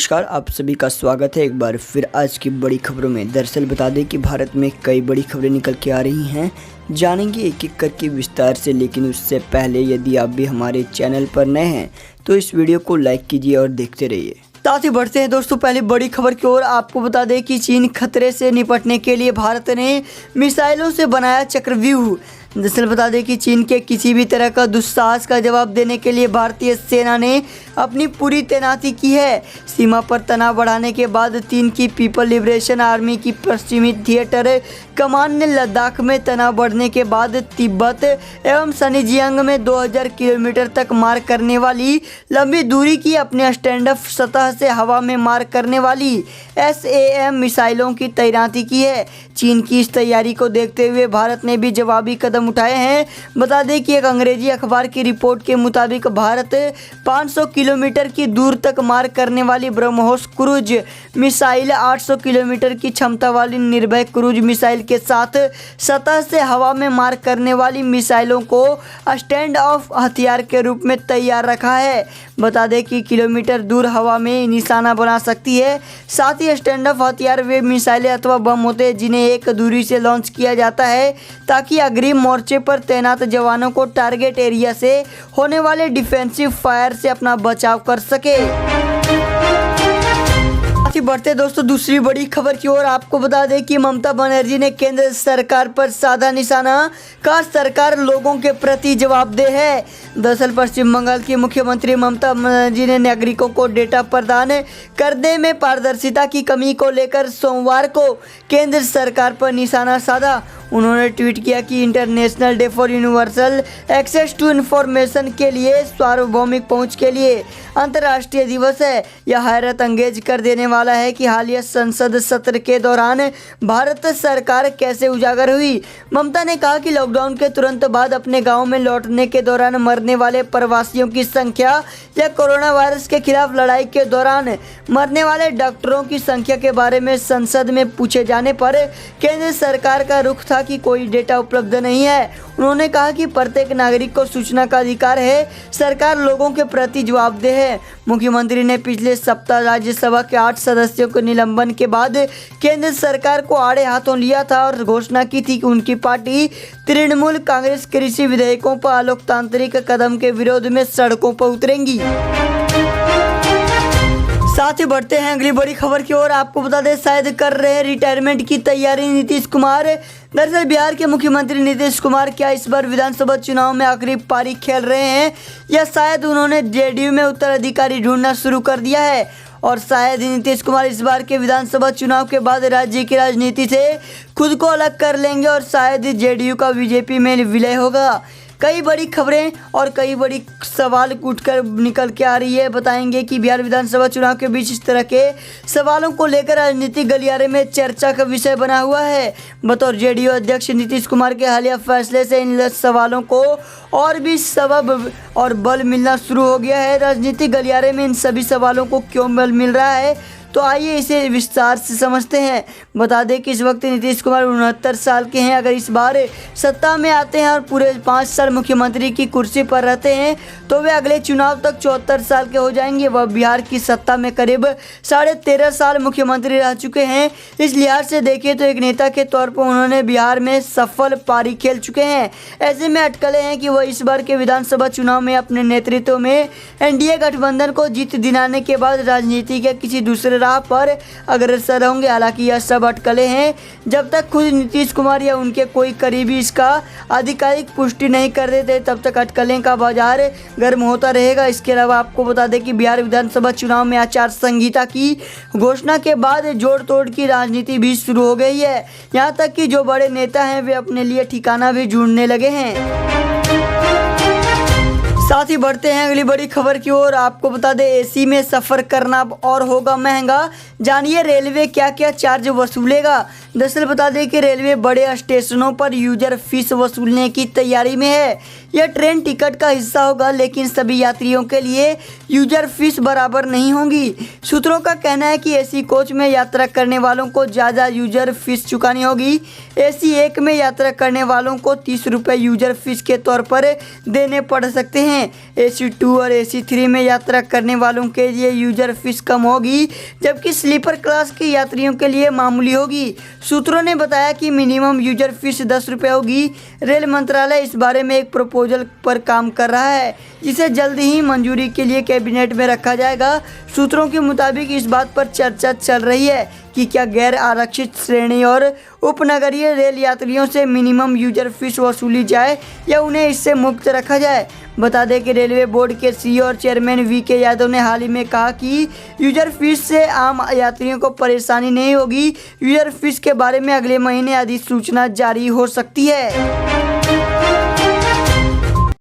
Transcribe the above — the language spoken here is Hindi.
नमस्कार, आप सभी का स्वागत है एक बार फिर आज की बड़ी खबरों में। दरअसल बता दें कि भारत में कई बड़ी खबरें निकल के आ रही हैं, जानेंगे एक एक करके विस्तार से। लेकिन उससे पहले यदि आप भी हमारे चैनल पर नए हैं तो इस वीडियो को लाइक कीजिए और देखते रहिए। साथ ही बढ़ते हैं दोस्तों पहले बड़ी खबर की ओर। आपको बता दें कि चीन खतरे से निपटने के लिए भारत ने मिसाइलों से बनाया चक्रव्यूह। दरअसल बता दें कि चीन के किसी भी तरह का दुस्साहस का जवाब देने के लिए भारतीय सेना ने अपनी पूरी तैनाती की है। सीमा पर तनाव बढ़ाने के बाद चीन की पीपल लिबरेशन आर्मी की पश्चिमी थिएटर कमान ने लद्दाख में तनाव बढ़ने के बाद तिब्बत एवं शनिजियांग में 2000 किलोमीटर तक मार करने वाली लंबी दूरी की अपने स्टैंड अप सतह से हवा में मार करने वाली SAM मिसाइलों की तैनाती की है। चीन की इस तैयारी को देखते हुए भारत ने भी जवाबी कदम उठाए हैं। बता दें कि एक अंग्रेजी अखबार की रिपोर्ट के मुताबिक भारत 500 किलोमीटर की दूर तक मार करने वाली ब्रह्मोस क्रूज मिसाइल, 800 किलोमीटर की क्षमता वाली निर्भय क्रूज मिसाइल के साथ सतह से हवा में मार करने वाली मिसाइलों को स्टैंड ऑफ हथियार के रूप में तैयार रखा है। बता दें कि किलोमीटर दूर हवा में निशाना बना सकती है। साथ ही स्टैंड ऑफ हथियार वे मिसाइलें अथवा बम होते हैं जिन्हें एक दूरी से लॉन्च किया जाता है ताकि अग्रिम मोर्चे पर तैनात जवानों को टारगेट एरिया से होने वाले डिफेंसिव फायर से अपना बचाव कर सके। बढ़ते दोस्तों दूसरी बड़ी खबर की ओर। आपको बता दें कि ममता बनर्जी ने केंद्र सरकार पर साधा निशाना, कहा सरकार लोगों के प्रति जवाबदेह है। दरअसल पश्चिम बंगाल की मुख्यमंत्री ममता बनर्जी ने नागरिकों को डेटा प्रदान करने में पारदर्शिता की कमी को लेकर सोमवार को केंद्र सरकार पर निशाना साधा। उन्होंने ट्वीट किया कि international day for universal access to information के लिए सार्वभौमिक पहुंच के लिए अंतर्राष्ट्रीय दिवस है। यह हैरत अंगेज कर देने वाला है कि हालिया संसद सत्र के दौरान भारत सरकार कैसे उजागर हुई। ममता ने कहा कि लॉकडाउन के तुरंत बाद अपने गांव में लौटने के दौरान मरने वाले प्रवासियों की संख्या या कोरोना वायरस के खिलाफ लड़ाई के दौरान मरने वाले डॉक्टरों की संख्या के बारे में संसद में पूछे जाने पर केंद्र सरकार का रुख था कि कोई डेटा उपलब्ध नहीं है। उन्होंने कहा कि प्रत्येक नागरिक को सूचना का अधिकार है, सरकार लोगों के प्रति जवाबदेह है। मुख्यमंत्री ने पिछले सप्ताह राज्यसभा के 8 सदस्यों के निलंबन के बाद केंद्र सरकार को आड़े हाथों लिया था और घोषणा की थी कि उनकी पार्टी तृणमूल कांग्रेस कृषि विधेयकों पर अलोकतांत्रिक कदम के विरोध में सड़कों पर उतरेंगी। साथ ही बढ़ते हैं अगली बड़ी खबर की ओर। आपको बता दें शायद कर रहे हैं रिटायरमेंट की तैयारी नीतीश कुमार। दरअसल बिहार के मुख्यमंत्री नीतीश कुमार क्या इस बार विधानसभा चुनाव में आखिरी पारी खेल रहे हैं या शायद उन्होंने JDU में उत्तराधिकारी ढूंढना शुरू कर दिया है और शायद ही नीतीश कुमार इस बार के विधानसभा चुनाव के बाद राज्य की राजनीति से खुद को अलग कर लेंगे और शायद ही JDU का BJP में विलय होगा। कई बड़ी खबरें और कई बड़ी सवाल उठकर निकल के आ रही है। बताएंगे कि बिहार विधानसभा चुनाव के बीच इस तरह के सवालों को लेकर राजनीतिक गलियारे में चर्चा का विषय बना हुआ है। बतौर JDU अध्यक्ष नीतीश कुमार के हालिया फैसले से इन सवालों को और भी सबब और बल मिलना शुरू हो गया है। राजनीतिक गलियारे में इन सभी सवालों को क्यों बल मिल रहा है, तो आइए इसे विस्तार से समझते हैं। बता दें कि इस वक्त नीतीश कुमार 69 साल के हैं। अगर इस बार सत्ता में आते हैं और पूरे 5 साल मुख्यमंत्री की कुर्सी पर रहते हैं तो वे अगले चुनाव तक 74 साल के हो जाएंगे। वह बिहार की सत्ता में करीब 13.5 साल मुख्यमंत्री रह चुके हैं। इस लिहाज से देखें तो एक नेता के तौर पर उन्होंने बिहार में सफल पारी खेल चुके हैं। ऐसे में अटकलें हैं कि वह इस बार के विधानसभा चुनाव में अपने नेतृत्व में NDA गठबंधन को जीत दिलाने के बाद राजनीति के किसी दूसरे राह पर अग्रसर होंगे। हालांकि यह सब अटकलें हैं। जब तक खुद नीतीश कुमार या उनके कोई करीबी इसका आधिकारिक पुष्टि नहीं कर देते तब तक अटकलें का बाजार गर्म होता रहेगा। इसके अलावा आपको बता दें कि बिहार विधानसभा चुनाव में आचार संहिता की घोषणा के बाद जोड़ तोड़ की राजनीति भी शुरू हो गई है। यहाँ तक कि जो बड़े नेता हैं वे अपने लिए ठिकाना भी ढूंढने लगे हैं। साथ ही बढ़ते हैं अगली बड़ी खबर की ओर। आपको बता दें AC में सफ़र करना अब और होगा महंगा, जानिए रेलवे क्या क्या चार्ज वसूलेगा। दरअसल बता दें कि रेलवे बड़े स्टेशनों पर यूजर फीस वसूलने की तैयारी में है। यह ट्रेन टिकट का हिस्सा होगा लेकिन सभी यात्रियों के लिए यूजर फीस बराबर नहीं होगी। सूत्रों का कहना है कि AC कोच में यात्रा करने वालों को ज़्यादा यूजर फीस चुकानी होगी। AC 1 में यात्रा करने वालों को 30 रुपये यूजर फीस के तौर पर देने पड़ सकते हैं। हैं। AC2 और AC3 में यात्रा करने वालों के लिए यूजर फीस कम होगी, जबकि स्लीपर क्लास के यात्रियों के लिए मामूली होगी। सूत्रों ने बताया कि मिनिमम यूजर फीस 10 रुपये होगी। रेल मंत्रालय इस बारे में एक प्रपोजल पर काम कर रहा है, जिसे जल्द ही मंजूरी के लिए कैबिनेट में रखा जाएगा। सूत्रों के मुताबिक इस बात पर चर्चा चल रही है कि क्या गैर आरक्षित श्रेणी और उपनगरीय रेल यात्रियों से मिनिमम यूजर फीस वसूली जाए या उन्हें इससे मुक्त रखा जाए। बता दें कि रेलवे बोर्ड के CEO और चेयरमैन VK यादव ने हाल ही में कहा कि यूजर फीस से आम यात्रियों को परेशानी नहीं होगी। यूजर फीस के बारे में अगले महीने अधिसूचना जारी हो सकती है।